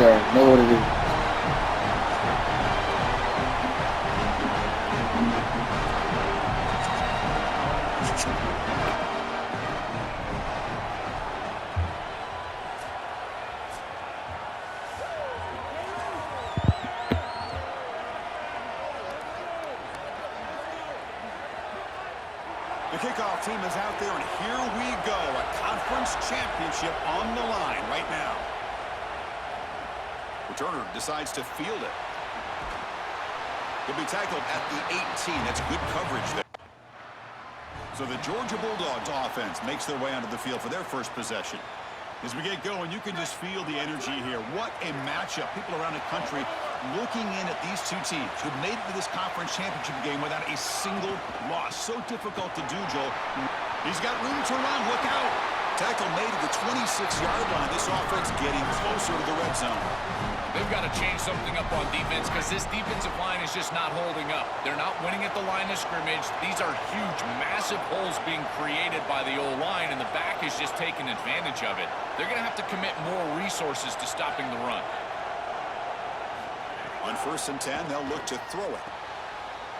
You already know what it is. The kickoff team is out there, and here we go. A conference championship on the line right now. Returner decides to field it. He'll be tackled at the 18. That's good coverage there. So the Georgia Bulldogs offense makes their way onto the field for their first possession. As we get going, you can just feel the energy here. What a matchup. People around the country looking in at these two teams who made it to this conference championship game without a single loss. So difficult to do, Joel. He's got room to run. Look out. Tackle made at the 26-yard line. This offense getting closer to the red zone. They've got to change something up on defense because this defensive line is just not holding up. They're not winning at the line of scrimmage. These are huge, massive holes being created by the O-line, and the back is just taking advantage of it. They're going to have to commit more resources to stopping the run. On 1st and 10, they'll look to throw it.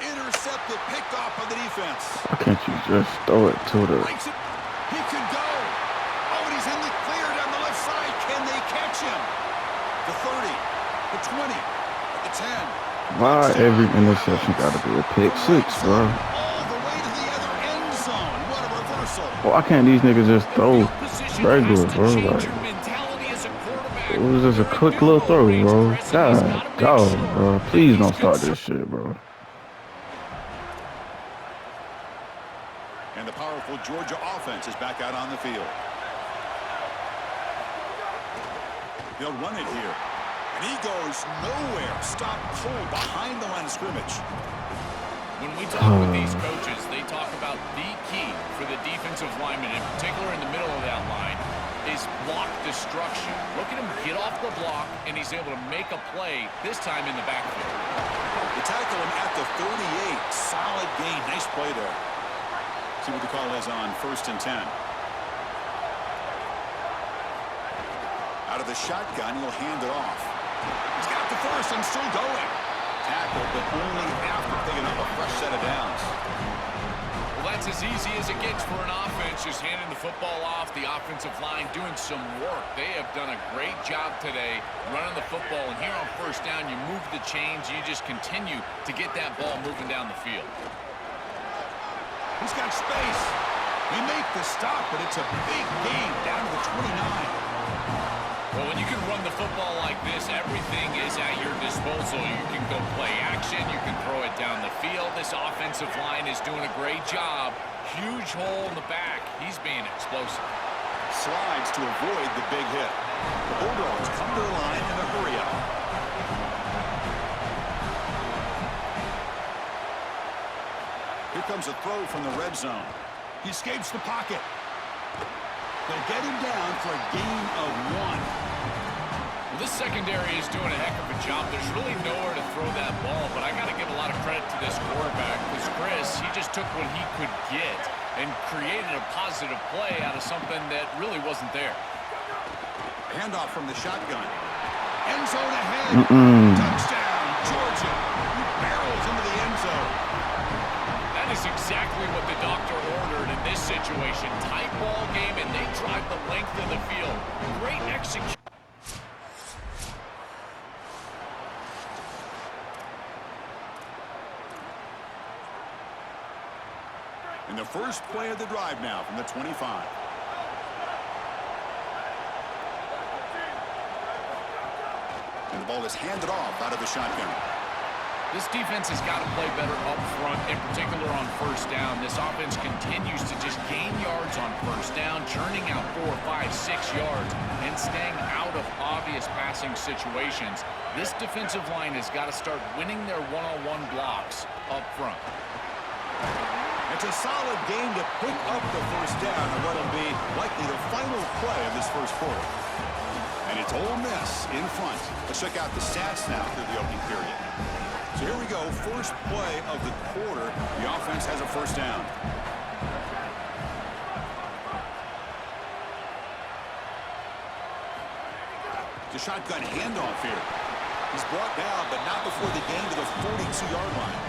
Intercepted, picked off by the defense. Why can't you just throw it to the... He can go. Oh, and he's in the clear down the left side. Can they catch him? The 30, the 20, the 10. Why every interception got to be a pick six, bro? All the way to the other end zone. What a reversal. Why can't these niggas just throw regular, bro? Like, it was just a quick little throw, bro. God, dog, bro. Please don't start this shit, bro. And the powerful Georgia offense is back out on the field. He'll run it here. And he goes nowhere. Stop cold behind the line of scrimmage. When we talk with these coaches, they talk about the key for the defensive lineman, in particular in the middle of that line, is block destruction. Look at him get off the block, and he's able to make a play, this time in the backfield. They tackle him at the 38. Solid gain. Nice play there. See what the call is on 1st and 10. Out of the shotgun, he'll hand it off. He's got the first and still going. Tackle, but only after picking up a fresh set of downs. Well, that's as easy as it gets for an offense, just handing the football off. The offensive line doing some work. They have done a great job today running the football. And here on 1st down, you move the chains. You just continue to get that ball moving down the field. He's got space. We make the stop, but it's a big gain down to the 29. Well, when you can run the football like this, everything is at your disposal. You can go play action. You can throw it down the field. This offensive line is doing a great job. Huge hole in the back. He's being explosive. Slides to avoid the big hit. The Bulldogs come to the line in a hurry up. Here comes a throw from the red zone. He escapes the pocket. They'll get him down for a gain of 1. Well, this secondary is doing a heck of a job. There's really nowhere to throw that ball, but I got to give a lot of credit to this quarterback because Chris, he just took what he could get and created a positive play out of something that really wasn't there. Handoff from the shotgun. End zone ahead. Touchdown, Georgia. He barrels into the end zone. That is exactly what the doctor ordered in this situation. Tight ball game, and they drive the length of the field. Great execution. In the first play of the drive now from the 25. And the ball is handed off out of the shotgun. This defense has got to play better up front, in particular on 1st down. This offense continues to just gain yards on 1st down, churning out 4, 5, 6 yards, and staying out of obvious passing situations. This defensive line has got to start winning their one-on-one blocks up front. It's a solid game to pick up the 1st down on what will be likely the final play of this first quarter. And it's Ole Miss in front. Let's check out the stats now through the opening period. So here we go, first play of the quarter. The offense has a 1st down. To shotgun handoff here. He's brought down, but not before the gain to the 42-yard line.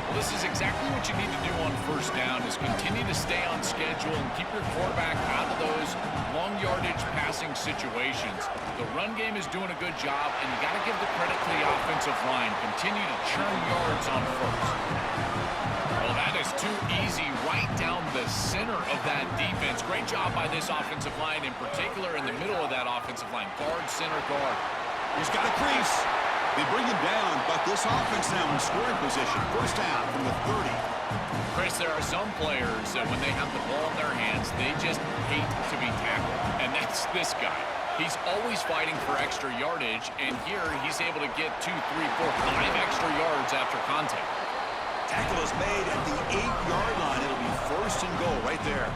Well, this is exactly what you need to do on first down, is continue to stay on schedule and keep your quarterback out of those long yardage passing situations. The run game is doing a good job, and you got to give the credit to the offensive line. Continue to churn yards on first. Well, that is too easy right down the center of that defense. Great job by this offensive line, in particular in the middle of that offensive line. Guard, center, guard. He's got a crease. They bring him down, but this offense now in scoring position. First down from the 30. Chris, there are some players that when they have the ball in their hands, they just hate to be tackled. And that's this guy. He's always fighting for extra yardage, and here he's able to get 2, 3, 4, 5 extra yards after contact. Tackle is made at the 8-yard line. It'll be first and goal right there.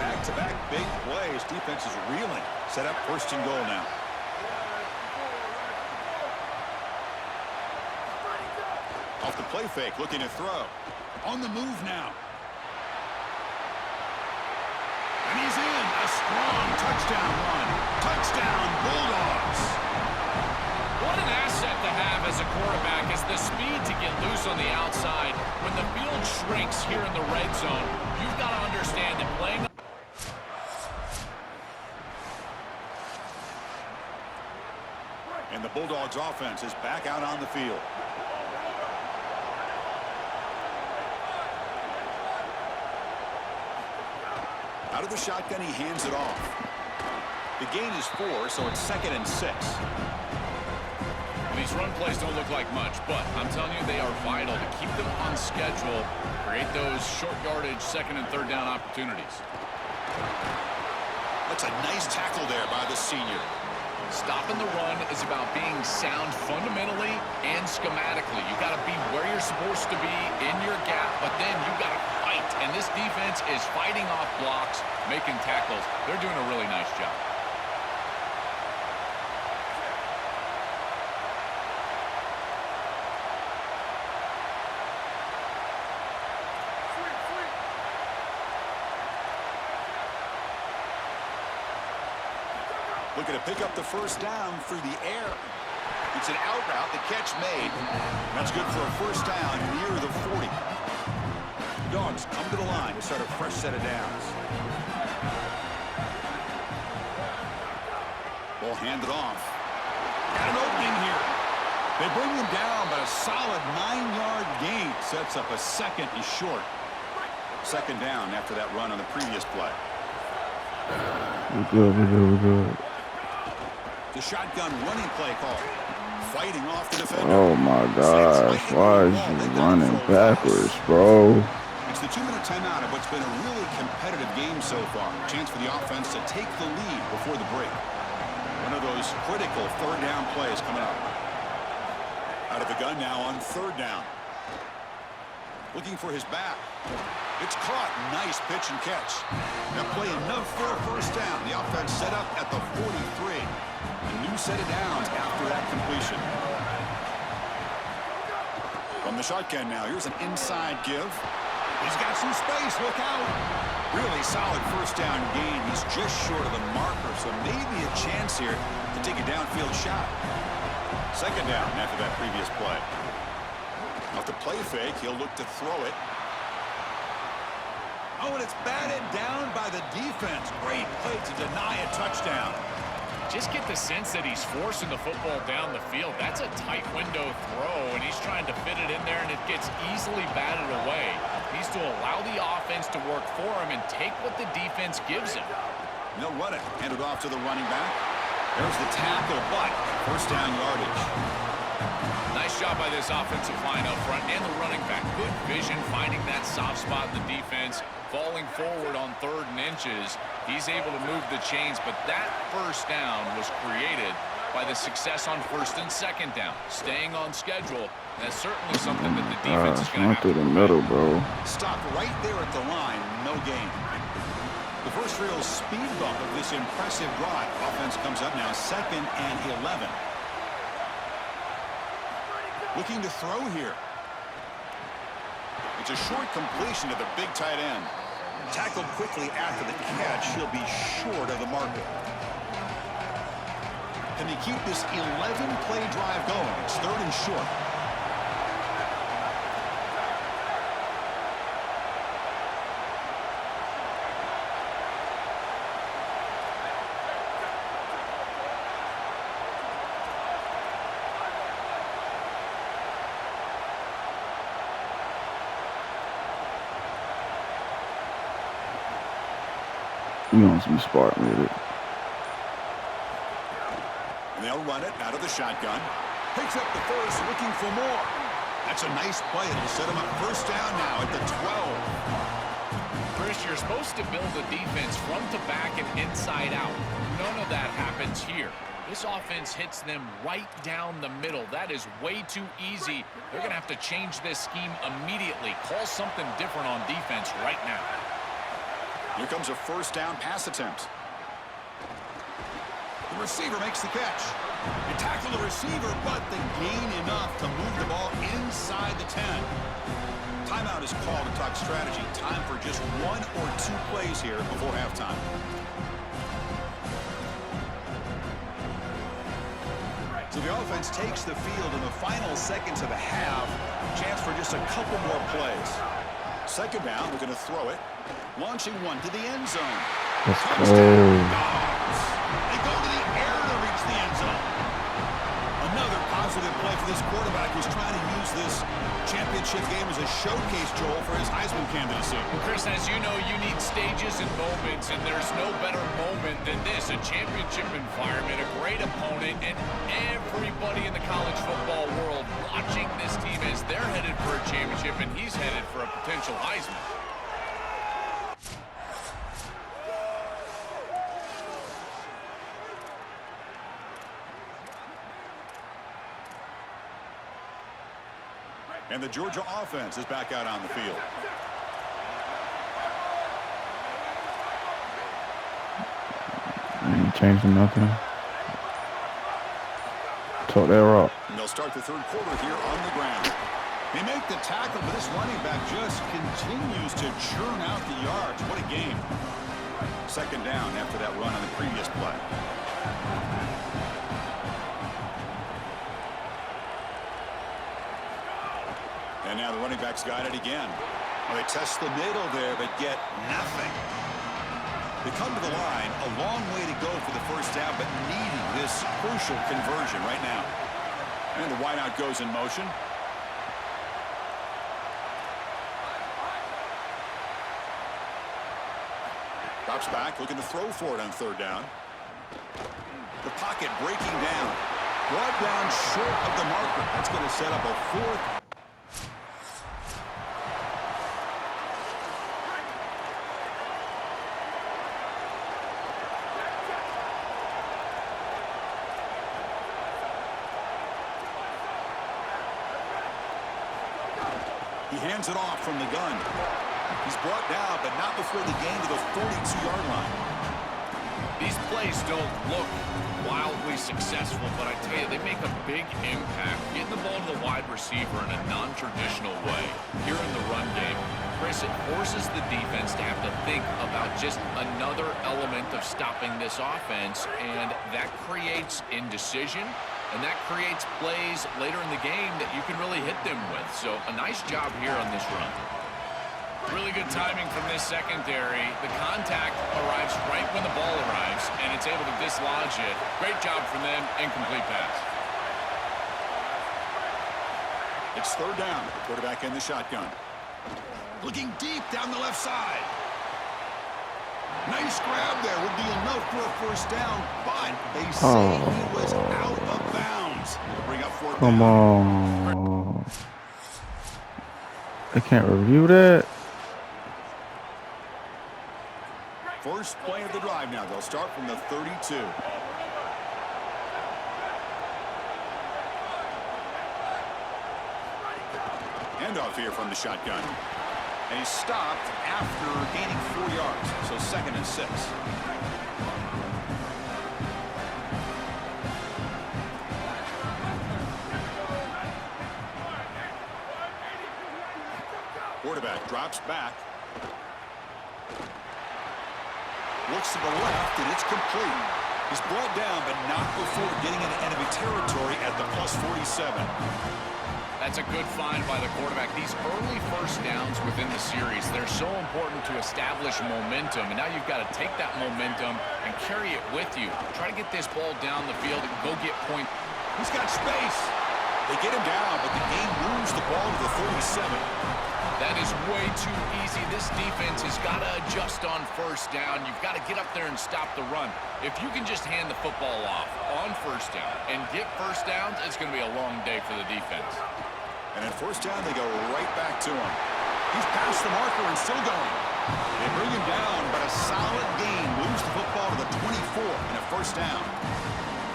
Back-to-back big plays. Defense is reeling. Set up first and goal now. Off the play fake, looking to throw. On the move now. And he's in. A strong touchdown run. Touchdown, Bulldogs. What an asset to have as a quarterback is the speed to get loose on the outside. When the field shrinks here in the red zone, you've got to understand that playing. And the Bulldogs offense is back out on the field. Out of the shotgun, he hands it off. The gain is 4, so it's 2nd and 6. These run plays don't look like much, but I'm telling you, they are vital to keep them on schedule, create those short yardage 2nd and 3rd down opportunities. That's a nice tackle there by the senior. Stopping the run is about being sound fundamentally and schematically. You got to be where you're supposed to be in your gap, but then you got to fight. And this defense is fighting off blocks, making tackles. They're doing a really nice job. Looking to pick up the first down through the air. It's an out route, the catch made. That's good for a first down near the 40. The Dogs come to the line to start a fresh set of downs. Ball handed off. Got an opening here. They bring him down, but a solid 9-yard gain sets up a 2nd and short. 2nd down after that run on the previous play. We're good. The shotgun running play call. Fighting off the defender. Oh my gosh, why is you running backwards, bro? It's the 2-minute timeout of what's been a really competitive game so far. Chance for the offense to take the lead before the break. One of those critical 3rd down plays coming up. Out of the gun now on 3rd down. Looking for his back. It's caught. Nice pitch and catch. That play enough for a first down. The offense set up at the 43. A new set of downs after that completion. From the shotgun now. Here's an inside give. He's got some space. Look out. Really solid first down gain. He's just short of the marker, so maybe a chance here to take a downfield shot. 2nd down after that previous play. Off the play fake, he'll look to throw it. Oh, and it's batted down by the defense. Great play to deny a touchdown. Just get the sense that he's forcing the football down the field. That's a tight window throw, and he's trying to fit it in there, and it gets easily batted away. He needs to allow the offense to work for him and take what the defense gives him. They'll run it. Hand it off to the running back. There's the tackle, but first down yardage. Nice job by this offensive line up front and the running back. Good vision, finding that soft spot in the defense, falling forward on 3rd and inches. He's able to move the chains, but that first down was created by the success on 1st and 2nd down. Staying on schedule, that's certainly something that the defense is going to have to through the middle, bro. Stop right there at the line, no gain. The first real speed bump of this impressive drive. Offense comes up now 2nd and 11. Looking to throw here. It's a short completion to the big tight end. Tackled quickly after the catch. He'll be short of the marker. Can they keep this 11-play drive going? It's 3rd and short. You want to be smart with it. And they'll run it out of the shotgun. Picks up the first, looking for more. That's a nice play. It'll set him up 1st down now at the 12. Chris, you're supposed to build a defense front to back and inside out. None of that happens here. This offense hits them right down the middle. That is way too easy. They're going to have to change this scheme immediately. Call something different on defense right now. Here comes a 1st down pass attempt. The receiver makes the catch. You tackle the receiver, but they gain enough to move the ball inside the 10. Timeout is called to talk strategy. Time for just 1 or 2 plays here before halftime. So the offense takes the field in the final seconds of the half. Chance for just a couple more plays. 2nd down, we're going to throw it. Launching one to the end zone. Let's go. They go to the air to reach the end zone. Another positive play for this quarterback who's trying to use this championship game as a showcase, Joel, for his Heisman candidacy. Well, Chris, as you know, you need stages and moments, and there's no better moment than this. A championship environment, a great opponent, and everybody in the college football world watching this team as they're headed for a championship, and he's headed for a potential Heisman. And the Georgia offense is back out on the field. Ain't changing nothing. Talk that rock. And they'll start the 3rd quarter here on the ground. They make the tackle, but this running back just continues to churn out the yards. What a game. 2nd down after that run on the previous play. And now the running back's got it again. Well, they test the middle there, but get nothing. They come to the line, a long way to go for the 1st down, but needing this crucial conversion right now. And the wideout goes in motion. Drops back, looking to throw for it on 3rd down. The pocket breaking down. Brought down short of the marker. That's going to set up a 4th. He hands it off from the gun. He's brought down, but not before the gain to the 42-yard line. These plays don't look wildly successful, but I tell you, they make a big impact. Getting the ball to the wide receiver in a non-traditional way here in the run game. Chris, it forces the defense to have to think about just another element of stopping this offense, and that creates indecision. And that creates plays later in the game that you can really hit them with. So a nice job here on this run. Really good timing from this secondary. The contact arrives right when the ball arrives, and it's able to dislodge it. Great job from them. Incomplete pass. It's 3rd down. Quarterback in the shotgun. Looking deep down the left side. Nice grab there. Would be enough for a 1st down, but they say he was out of bounds. Bring up 4th Come down. on. They can't review that. First play of the drive now. They'll start from the 32. Handoff here from the shotgun. And he's stopped after gaining 4 yards. So 2nd and 6. Quarterback drops back. Looks to the left, and it's complete. He's brought down, but not before getting into enemy territory at the +47. That's a good find by the quarterback. These early first downs within the series, they're so important to establish momentum. And now you've got to take that momentum and carry it with you. Try to get this ball down the field and go get points. He's got space. They get him down, but the game moves the ball to the 37. That is way too easy. This defense has got to adjust on first down. You've got to get up there and stop the run. If you can just hand the football off on first down and get first downs, it's going to be a long day for the defense. And at first down, they go right back to him. He's past the marker and still going. They bring him down, but a solid gain moves the football to the 24 and a first down.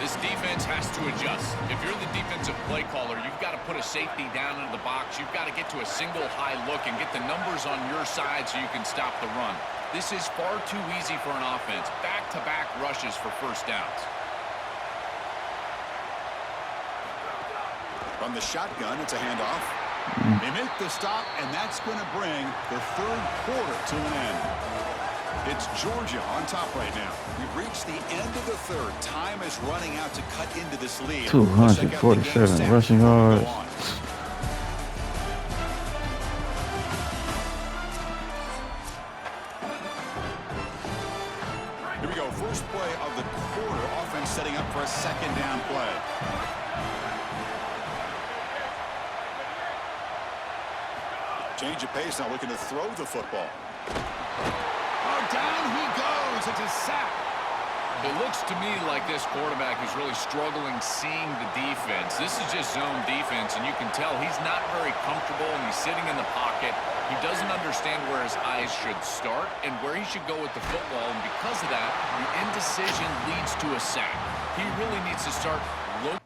This defense has to adjust. If you're the defensive play caller, you've got to put a safety down into the box. You've got to get to a single high look and get the numbers on your side so you can stop the run. This is far too easy for an offense. Back-to-back rushes for first downs. From the shotgun, it's a handoff. They make the stop, and that's going to bring the third quarter to an end. It's Georgia on top right now. We've reached the end of the third. Time is running out to cut into this lead. 247 rushing yards. Here we go. First play of the quarter. Offense setting up for a second down play. Change of pace now, looking to throw the football. Oh, down he goes. It's a sack. It looks to me like this quarterback is really struggling seeing the defense. This is just zone defense, and you can tell he's not very comfortable, and he's sitting in the pocket. He doesn't understand where his eyes should start and where he should go with the football, and because of that, the indecision leads to a sack. He really needs to start looking.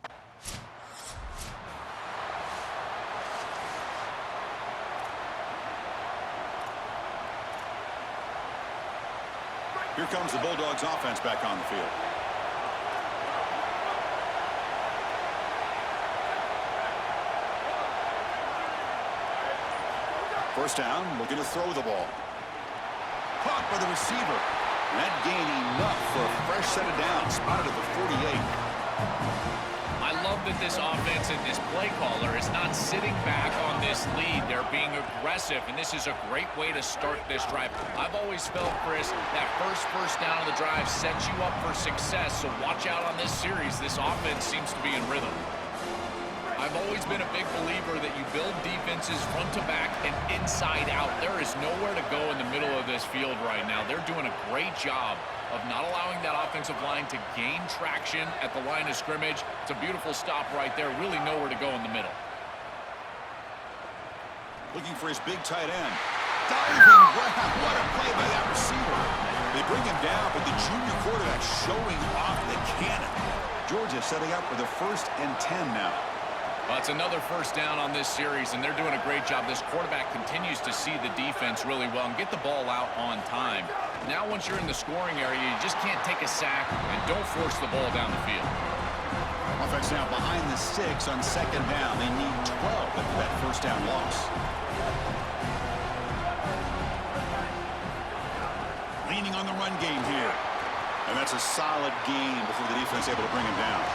Here comes the Bulldogs offense back on the field. First down, looking to throw the ball. Caught by the receiver. And that gain enough for a fresh set of downs. Spotted at the 48. I love that this offense and this play caller is not sitting back on this lead. They're being aggressive, and this is a great way to start this drive. I've always felt, Chris, that first down of the drive sets you up for success, so watch out on this series. This offense seems to be in rhythm. I've always been a big believer that you build defenses front to back and inside out. There is nowhere to go in the middle of this field right now. They're doing a great job of not allowing that offensive line to gain traction at the line of scrimmage. It's a beautiful stop right there. Really nowhere to go in the middle. Looking for his big tight end. Diving grab. What a play by that receiver. They bring him down, but the junior quarterback showing off the cannon. Georgia setting up for the 1st and 10 now. Well, it's another first down on this series, and they're doing a great job. This quarterback continues to see the defense really well and get the ball out on time. Now, once you're in the scoring area, you just can't take a sack and don't force the ball down the field. Offense now behind the 6 on 2nd down. They need 12 after that first down loss. Leaning on the run game here. And that's a solid gain before the defense able to bring him down.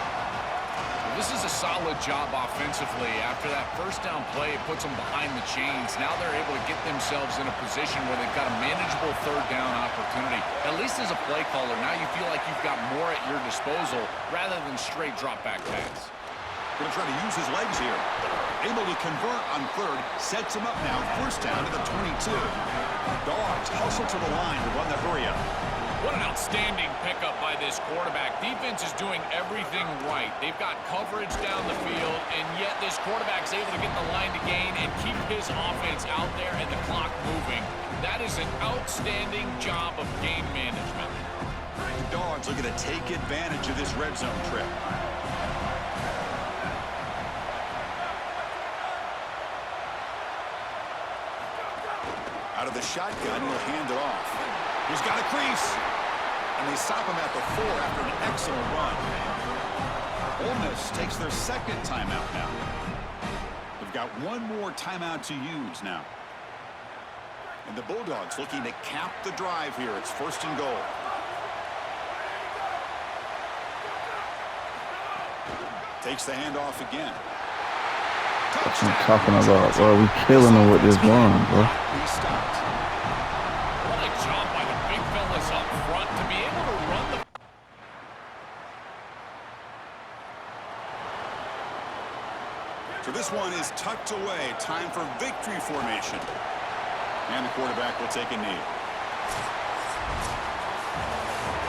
This is a solid job offensively. After that first down play, it puts them behind the chains. Now they're able to get themselves in a position where they've got a manageable 3rd down opportunity. At least as a play caller, now you feel like you've got more at your disposal rather than straight drop back pass. Going to try to use his legs here. Able to convert on 3rd. Sets him up now. First down to the 22. Dogs hustle to the line to run the hurry up. What an outstanding pickup by this quarterback. Defense is doing everything right. They've got coverage down the field, and yet this quarterback's able to get the line to gain and keep his offense out there and the clock moving. That is an outstanding job of game management. The Dogs looking to take advantage of this red zone trip. Out of the shotgun, he'll hand it off. He's got a crease. And they stop him at the 4 after an excellent run. Ole Miss takes their 2nd timeout now. They've got one more timeout to use now. And the Bulldogs looking to cap the drive here. It's 1st and goal. Takes the handoff again. That's what I'm talking about, bro. We killing them with this run, bro. He stopped. What a job by the big fellas up front to be able to run the... So this one is tucked away. Time for victory formation. And the quarterback will take a knee.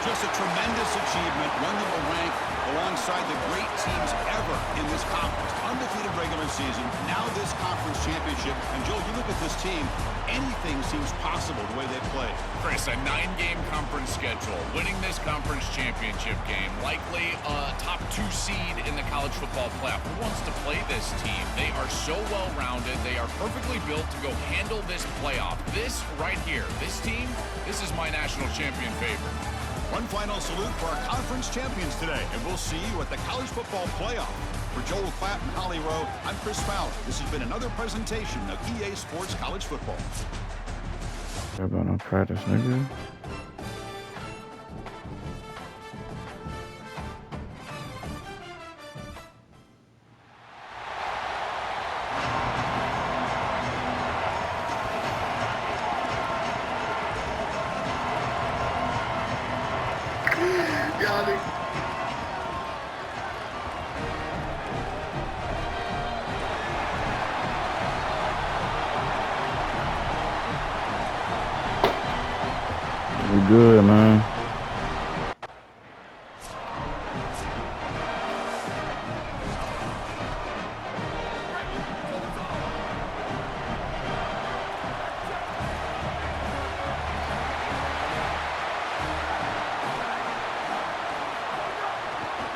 Just a tremendous achievement, one that will rank alongside the great teams ever in this conference. Undefeated regular season, now this conference championship. And Joel, you look at this team, anything seems possible the way they play. Chris, a 9-game conference schedule. Winning this conference championship game. Likely a top 2 seed in the college football playoff. Who wants to play this team? They are so well-rounded. They are perfectly built to go handle this playoff. This right here, this team, this is my national champion favorite. One final salute for our conference champions today, and we'll see you at the college football playoff. For Joel Klatt and Holly Rowe, I'm Chris Fowler. This has been another presentation of EA Sports College Football. How about no practice, nigga? Got it. We good, man.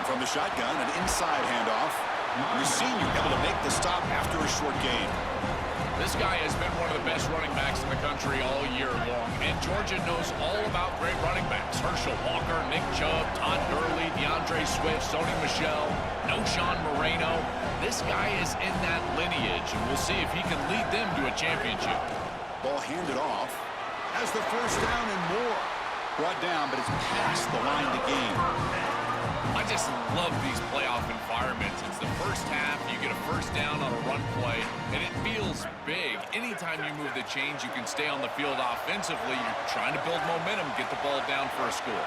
From the shotgun, an inside handoff. The senior able to make the stop after a short gain. This guy has been one of the best running backs in the country all year long, and Georgia knows all about great running backs. Herschel Walker, Nick Chubb, Todd Gurley, DeAndre Swift, Sony Michel, Noshawn Moreno. This guy is in that lineage, and we'll see if he can lead them to a championship. Ball handed off. Has the first down and more. Brought down, but it's past the line to gain. I just love these playoff environments. It's the first half, you get a first down on a run play, and it feels big. Anytime you move the chains, you can stay on the field offensively. You're trying to build momentum, get the ball down for a score.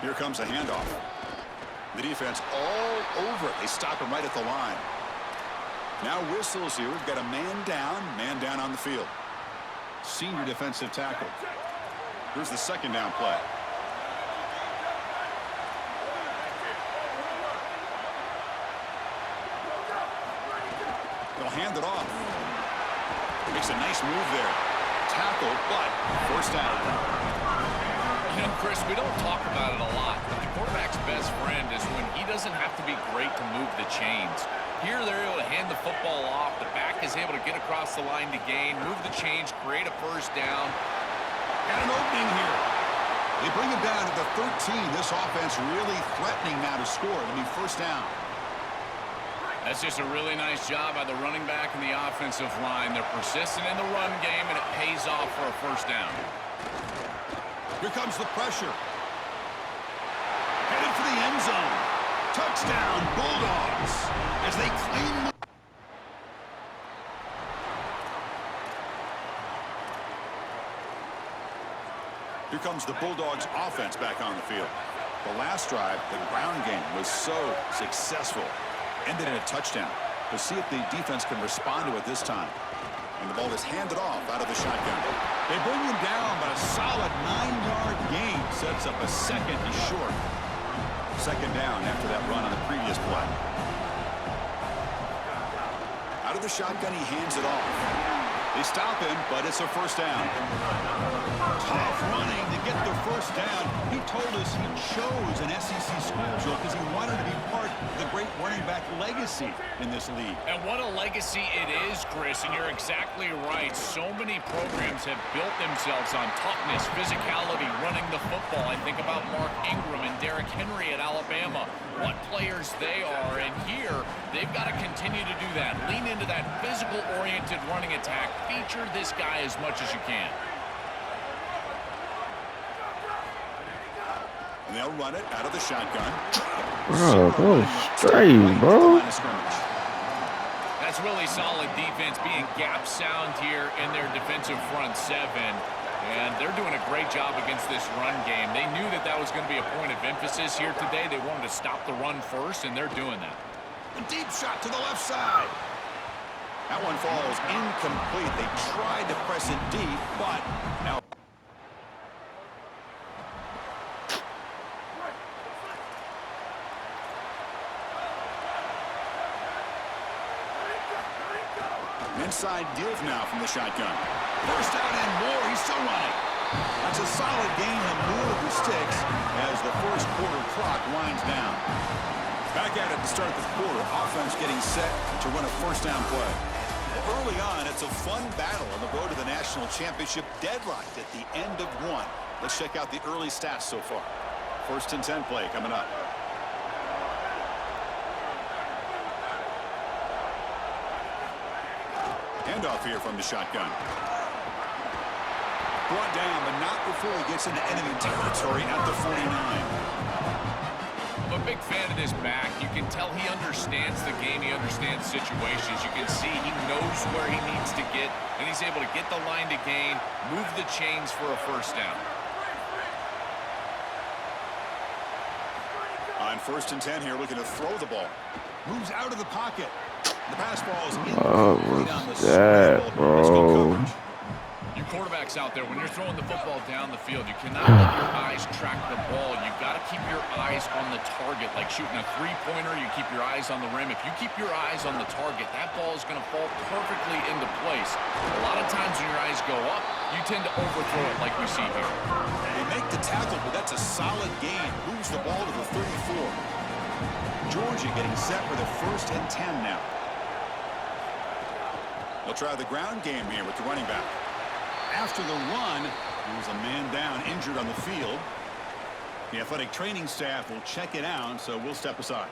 Here comes a handoff. The defense all over it. They stop him right at the line. Now whistles here. We've got a man down on the field. Senior defensive tackle. Here's the second down play. They'll hand it off. Makes a nice move there. Tackle, but first down. You know, Chris, we don't talk about it a lot, but the quarterback's best friend is when he doesn't have to be great to move the chains. Here, they're able to hand the football off. The back is able to get across the line to gain, move the chains, create a first down. Got an opening here. They bring him down to the 13. This offense really threatening now to score. It'll be first down. That's just a really nice job by the running back and the offensive line. They're persistent in the run game, and it pays off for a first down. Here comes the pressure. Headed for the end zone. Touchdown, Bulldogs, as they claim. Here comes the Bulldogs offense back on the field. The last drive, the ground game was so successful. Ended in a touchdown. We'll see if the defense can respond to it this time. And the ball is handed off out of the shotgun. They bring him down, but a solid 9-yard gain sets up a second and short. Second down after that run on the previous play. Out of the shotgun, he hands it off. They stop him, but it's a first down. Tough running to get the first down. He told us he chose an SEC school, Joe, because he wanted to be part of the great running back legacy in this league. And what a legacy it is, Chris, and you're exactly right. So many programs have built themselves on toughness, physicality, running the football. I think about Mark Ingram and Derrick Henry at Alabama. What players they are, and here they've got to continue to do that. Lean into that physical-oriented running attack. Feature this guy as much as you can. And they'll run it out of the shotgun. Bro, go straight, bro. That's really solid defense, being gap sound here in their defensive front seven. And they're doing a great job against this run game. They knew that that was going to be a point of emphasis here today. They wanted to stop the run first, and they're doing that. A deep shot to the left side. That one falls incomplete. They tried to press it deep, but now. Inside give now from the shotgun. First down and more. He's still running. That's a solid gain in the middle of the sticks as the first quarter clock winds down. Back at it to start the quarter. Offense getting set to run a first down play. Well, early on, it's a fun battle on the road to the national championship, deadlocked at the end of one. Let's check out the early stats so far. First and 10 play coming up. Handoff here from the shotgun. Brought down, but not before he gets into enemy territory at the 49. I'm a big fan of this back. You can tell he understands the game. He understands situations. You can see he knows where he needs to get, and he's able to get the line to gain, move the chains for a first down. On first and 10 here, looking to throw the ball. Moves out of the pocket. The pass ball is in. What was that, bro? Your quarterback's out there. When you're throwing the football down the field, you cannot let your eyes track the ball. You've got to keep your eyes on the target. Like shooting a three-pointer, you keep your eyes on the rim. If you keep your eyes on the target, that ball is going to fall perfectly into place. A lot of times when your eyes go up, you tend to overthrow it like we see here. They make the tackle, but that's a solid gain. Moves the ball to the 34. Georgia getting set for the first and 10 now. They'll try the ground game here with the running back. After the run, there's a man down, injured on the field. The athletic training staff will check it out, so we'll step aside.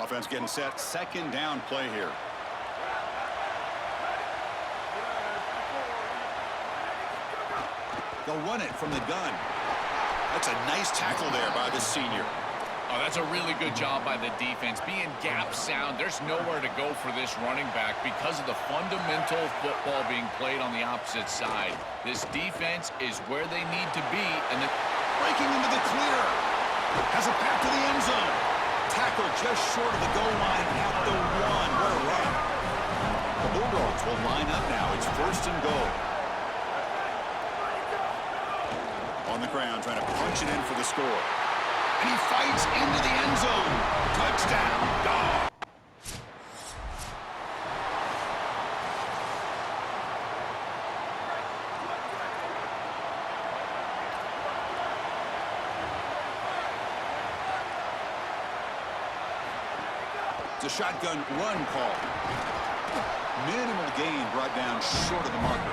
Offense getting set. Second down play here. They'll run it from the gun. That's a nice tackle there by the senior. Oh, that's a really good job by the defense. Being gap sound, there's nowhere to go for this running back because of the fundamental football being played on the opposite side. This defense is where they need to be, and breaking into the clear. Has a path to the end zone. Tackle just short of the goal line at the 1. What a run. The Bulldogs will line up now. It's first and goal. On the ground, trying to punch it in for the score. And he fights into the end zone. Touchdown, Dog. It's a shotgun run call. Minimal gain brought down short of the marker.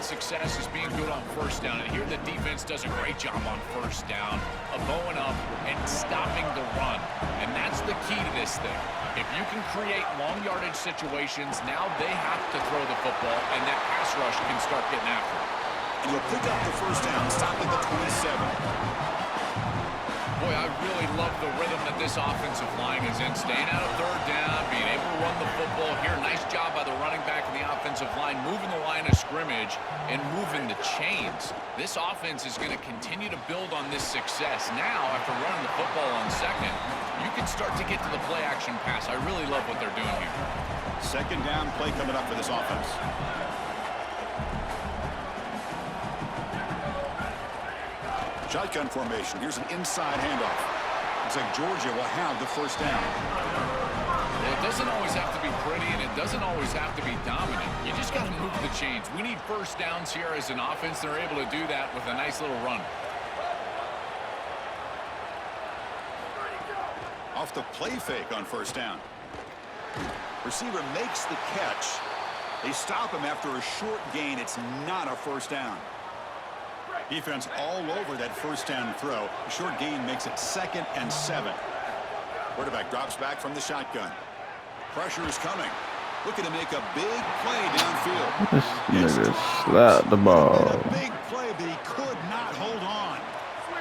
Success is being good on first down, and here the defense does a great job on first down of going up and stopping the run, and that's the key to this thing. If you can create long yardage situations, now they have to throw the football, and that pass rush can start getting after it. And you'll pick up the first down, stop at the 27. Boy, I really love the rhythm that this offensive line is in. Staying out of third down, being able to run the football here. Nice job by the running back and the offensive line, moving the line of scrimmage and moving the chains. This offense is going to continue to build on this success. Now, after running the football on second, you can start to get to the play-action pass. I really love what they're doing here. Second down play coming up for this offense. Shotgun formation. Here's an inside handoff. Looks like Georgia will have the first down. Well, it doesn't always have to be pretty, and it doesn't always have to be dominant. You just got to move the chains. We need first downs here as an offense. They're able to do that with a nice little run. Off the play fake on first down. Receiver makes the catch. They stop him after a short gain. It's not a first down. Defense all over that first down throw. A short gain makes it 2nd and 7. Quarterback drops back from the shotgun. Pressure is coming. Looking to make a big play downfield. This nigga slapped the ball. A big play, but he could not hold on.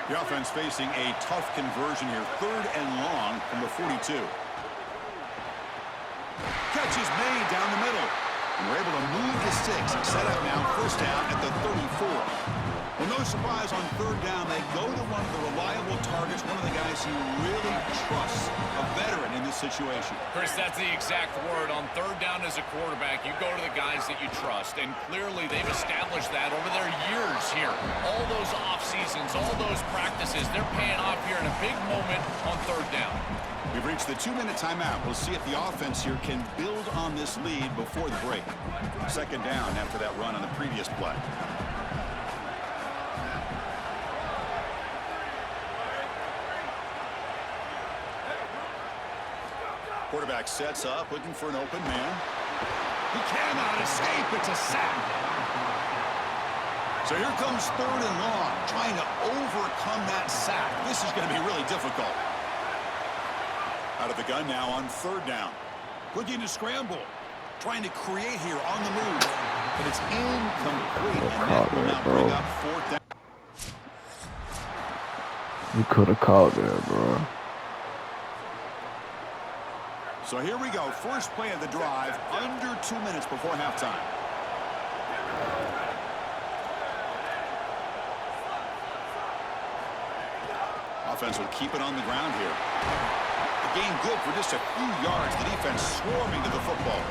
The offense facing a tough conversion here. 3rd and long from the 42. Catch is made down the middle. And we're able to move the sticks. Set up now, 1st down at the 34. Well, no surprise on 3rd down. They go to one of the reliable targets, one of the guys who really trusts, a veteran in this situation. Chris, that's the exact word. On 3rd down as a quarterback, you go to the guys that you trust. And clearly they've established that over their years here. All those off seasons, all those practices, they're paying off here in a big moment on 3rd down. We've reached the 2-minute timeout. We'll see if the offense here can build on this lead before the break. 2nd down after that run on the previous play. Quarterback sets up, looking for an open man. He cannot escape. It's a sack. So here comes 3rd and long, trying to overcome that sack. This is going to be really difficult. Out of the gun now on 3rd down. Looking to scramble. Trying to create here on the move. But it's incomplete. And that will now bring up 4th down. You could have caught that, bro. So here we go. First play of the drive, under 2 minutes before halftime. Offense will keep it on the ground here. The game good for just a few yards. The defense swarming to the football.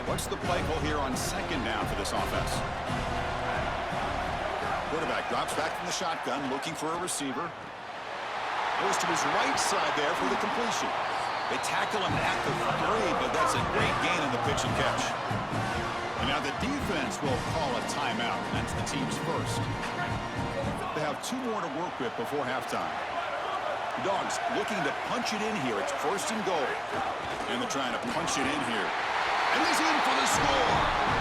What's the play call here on 2nd down for this offense? Quarterback drops back from the shotgun, looking for a receiver. Goes to his right side there for the completion. They tackle him at the 3, but that's a great gain on the pitch and catch. And now the defense will call a timeout. That's the team's first. They have 2 more to work with before halftime. The Dogs looking to punch it in here. It's 1st and goal. And they're trying to punch it in here. And he's in for the score.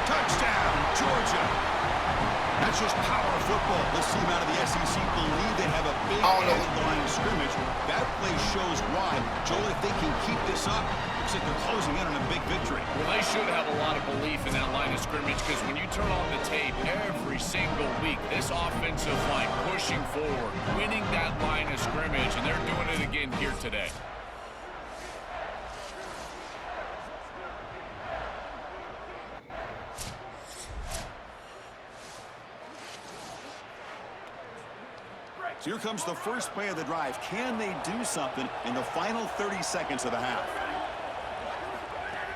Touchdown, Georgia. That's just power football. This team out of the SEC believe they have a big line of scrimmage. That play shows why. Joel, if they can keep this up, looks like they're closing in on a big victory. Well, they should have a lot of belief in that line of scrimmage because when you turn on the tape every single week, this offensive line pushing forward, winning that line of scrimmage, and they're doing it again here today. So here comes the first play of the drive. Can they do something in the final 30 seconds of the half?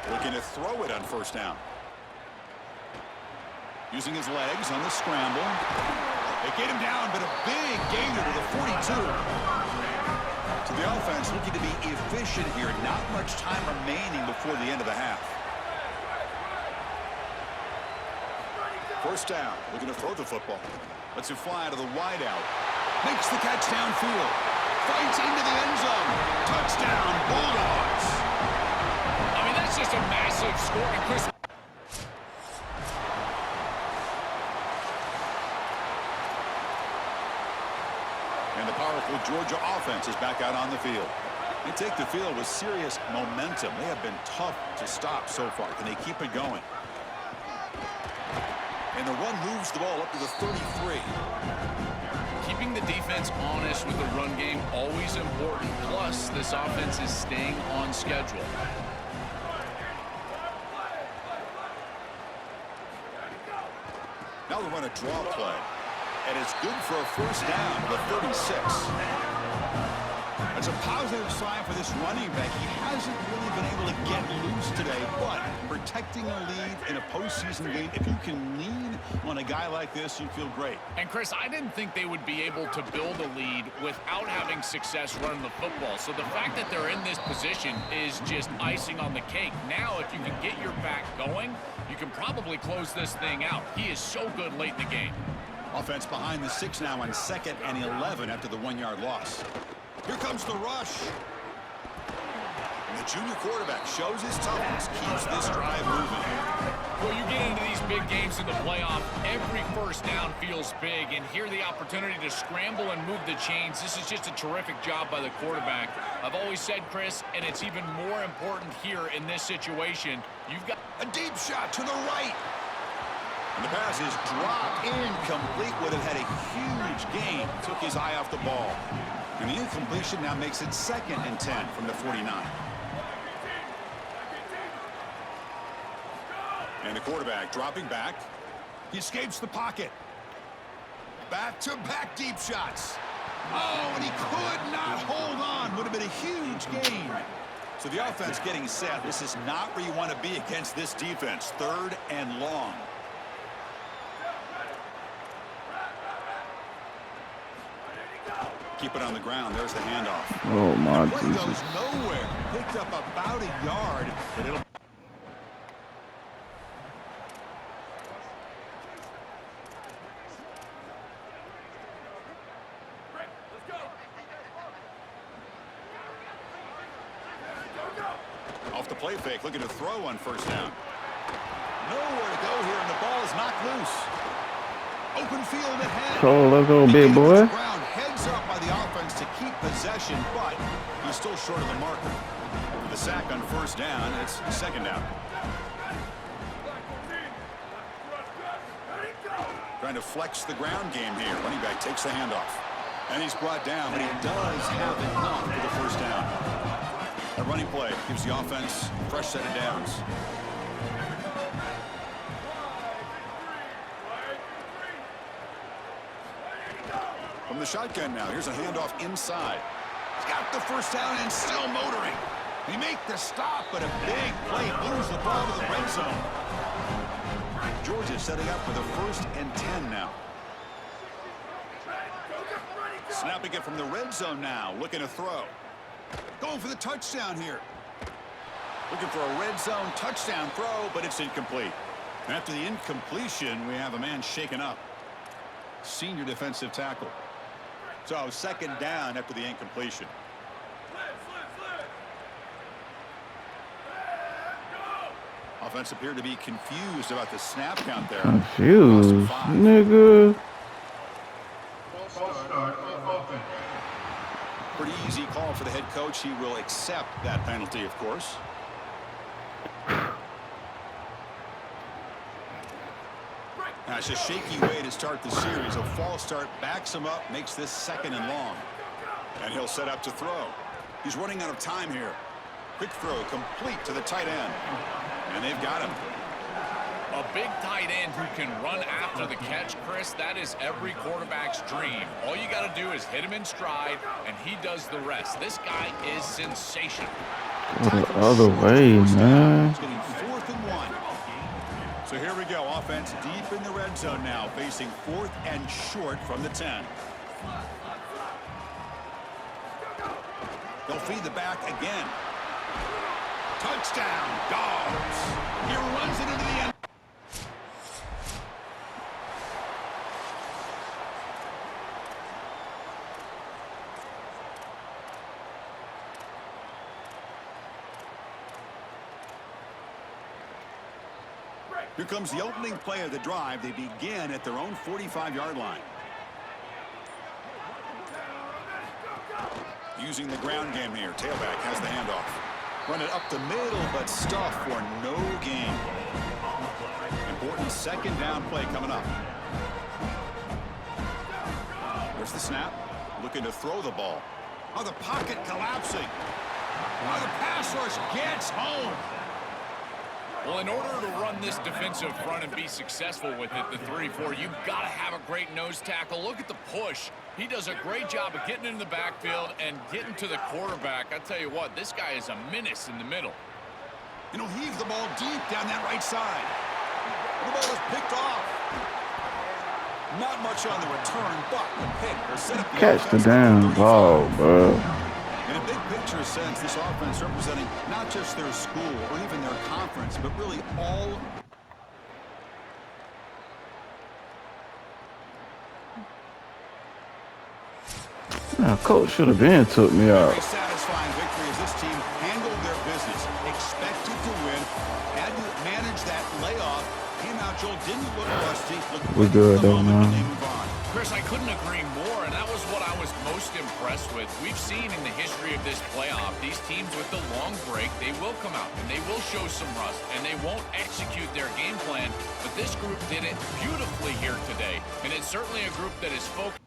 Looking to throw it on 1st down. Using his legs on the scramble. They get him down, but a big gainer to the 42. So the offense looking to be efficient here. Not much time remaining before the end of the half. 1st down. Looking to throw the football. Lets it fly to the wideout. Makes the catch downfield. Fights into the end zone. Touchdown, Bulldogs. I mean, that's just a massive score. And Chris, and the powerful Georgia offense is back out on the field. They take the field with serious momentum. They have been tough to stop so far. Can they keep it going? And the run moves the ball up to the 33. keeping the defense honest with the run game, always important. Plus, this offense is staying on schedule. Now they run a draw play. And it's good for a first down to the 36. That's a positive sign for this running back. He hasn't really been able to get loose today, but protecting a lead in a postseason game, if you can lean on a guy like this, you feel great. And Chris, I didn't think they would be able to build a lead without having success running the football. So the fact that they're in this position is just icing on the cake. Now, if you can get your back going, you can probably close this thing out. He is so good late in the game. Offense behind the 6 now on 2nd and 11 after the 1-yard loss. Here comes the rush. And the junior quarterback shows his toughness, keeps this drive moving. Well, you get into these big games in the playoff, every first down feels big, and here the opportunity to scramble and move the chains. This is just a terrific job by the quarterback. I've always said, Chris, and it's even more important here in this situation, you've got a deep shot to the right. And the pass is dropped incomplete. Would have had a huge gain. Took his eye off the ball. And the incompletion now makes it 2nd and 10 from the 49. And the quarterback dropping back. He escapes the pocket. Back-to-back deep shots. Oh, and he could not hold on. Would have been a huge gain. So the offense getting set. This is not where you want to be against this defense. 3rd and long. Keep it on the ground. There's the handoff. Oh, my the play Jesus. goes nowhere. Picked up about a yard, but it'll... Off the play fake, looking to throw on 1st down. Nowhere to go here, and the ball is knocked loose. Open field ahead. Oh, let's go, big boy. Heads up by the offense to keep possession, but he's still short of the marker. With the sack on 1st down, it's 2nd down. Trying to flex the ground game here. Running back takes the handoff. And he's brought down, but he does have enough for the 1st down. A running play gives the offense a fresh set of downs. From the shotgun now, here's a handoff inside. He's got the 1st down and still motoring. He make the stop, but a big play moves the ball to the red zone. Georgia setting up for the 1st and 10 now. Snapping it from the red zone now, looking to throw. Going for the touchdown here. Looking for a red zone touchdown throw, but it's incomplete. After the incompletion, we have a man shaken up. Senior defensive tackle. So 2nd down after the incompletion. Offense appeared to be confused about the snap count there. Confused, nigga. Pretty easy call for the head coach. He will accept that penalty, of course. That's a shaky way to start the series. A false start backs him up, makes this 2nd and long. And he'll set up to throw. He's running out of time here. Quick throw complete to the tight end. And they've got him. a big tight end who can run after the catch, Chris. That is every quarterback's dream. All you got to do is hit him in stride, and he does the rest. This guy is sensational. Go the other way, man. It's getting 4th and 1. So here we go. Offense deep in the red zone now, facing 4th and short from the 10. They'll feed the back again. Touchdown, Dogs. He runs it into the end. Here comes the opening play of the drive. They begin at their own 45-yard line. Using the ground game here. Tailback has the handoff. Run it up the middle, but stuffed for no gain. Important second down play coming up. There's the snap. Looking to throw the ball. Oh, the pocket collapsing. Oh, the pass rush gets home. Well, in order to run this defensive front and be successful with it, the 3-4, you've got to have a great nose tackle. Look at the push. He does a great job of getting into the backfield and getting to the quarterback. I tell you what, this guy is a menace in the middle. And he'll heave the ball deep down that right side. The ball is picked off. Not much on the return, but the pick will set up the Catch the damn ball, bro. In a big picture sense, this offense representing not just their school or even their conference, but really all. Now, coach should have been took me out. Very satisfying victory as this team handled their business, expected to win, had to manage that layoff, potential. Didn't look rusty. We're good though, man. Chris, I couldn't agree more, and that was what I was most impressed with. We've seen in the history of this playoff, these teams with the long break, they will come out and they will show some rust, and they won't execute their game plan. But this group did it beautifully here today, and it's certainly a group that is focused.